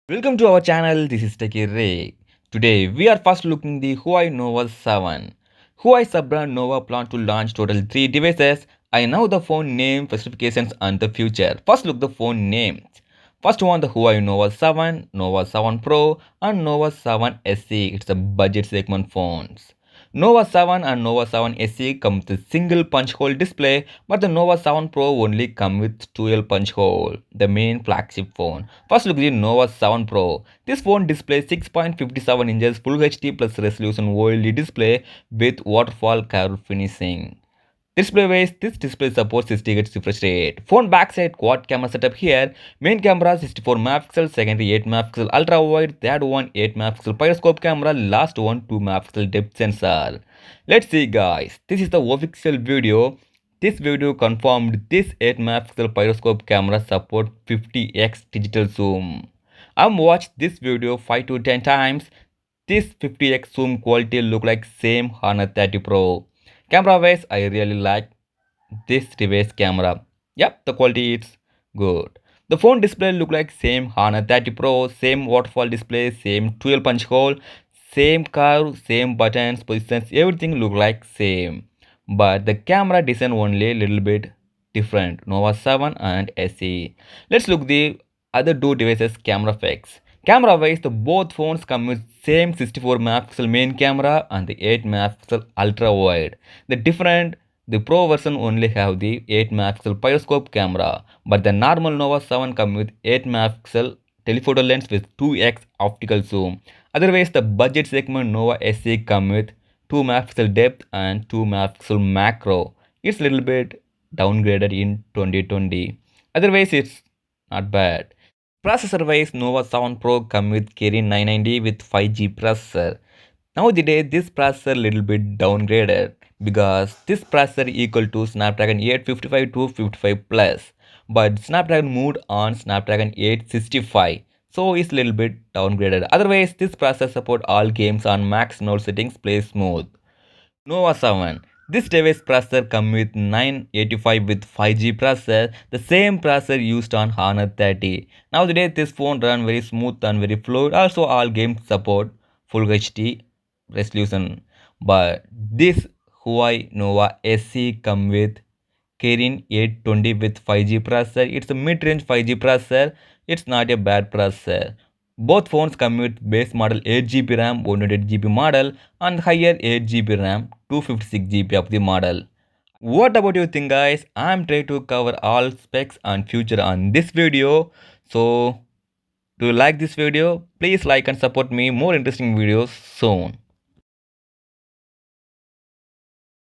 Welcome to our channel. This is Techie Ray. Today we are first looking the Huawei Nova 7. Huawei sub-brand Nova plan to launch total 3 devices. I know the phone name, specifications and the future. First look the phone names. First one the Huawei Nova 7, Nova 7 Pro and Nova 7 SE. It's a budget segment phones. Nova 7 and Nova 7 SE come with a single punch hole display, but the Nova 7 Pro only come with dual punch hole, the main flagship phone. First look at the Nova 7 Pro. This phone displays 6.57 inches Full HD plus resolution OLED display with waterfall curve finishing. Display-wise, this display supports 60 Hz refresh rate. Phone backside quad camera setup here. Main camera 64 megapixel, secondary 8 megapixel ultra wide, third one 8 megapixel periscope camera, last one 2 megapixel depth sensor. Let's see guys, this is the official video. This video confirmed this 8 megapixel periscope camera support 50x digital zoom. I've watched this video 5 to 10 times. This 50x zoom quality look like same Honor 30 Pro. Camera wise, I really like this reverse camera. Yep, the quality is good. The phone display look like same Honor 30 Pro, same waterfall display, same 12 punch hole, same curve, same buttons, positions, everything look like same. But the camera design only a little bit different. Nova 7 and SE. Let's look the other two devices camera specs. Camera wise, the both phones come with same 64 megapixel main camera and the 8 megapixel ultra wide. The Pro version only have the 8 megapixel periscope camera, but the normal Nova 7 come with 8 megapixel telephoto lens with 2x optical zoom. Otherwise, the budget segment Nova SE come with 2 megapixel depth and 2 megapixel macro. It's a little bit downgraded in 2020. Otherwise, it's not bad. Processor wise, Nova 7 Pro come with Kirin 990 with 5G processor. Nowadays, this processor little bit downgraded because this processor equal to Snapdragon 855 to 55 plus, but Snapdragon moved on Snapdragon 865, so it's little bit downgraded. Otherwise, this processor support all games on max node settings, play smooth. Nova 7. This device processor come with 985 with 5G processor, the same processor used on Honor 30. Nowadays this phone run very smooth and very fluid. Also all games support Full HD resolution. But this Huawei Nova SE come with Kirin 820 with 5G processor. It's a mid-range 5G processor. It's not a bad processor. Both phones come with base model 8GB RAM, 128GB model and higher 8GB RAM, 256GB of the model. What about you think guys? I'm trying to cover all specs and future on this video. So, do you like this video? Please like and support me more interesting videos soon.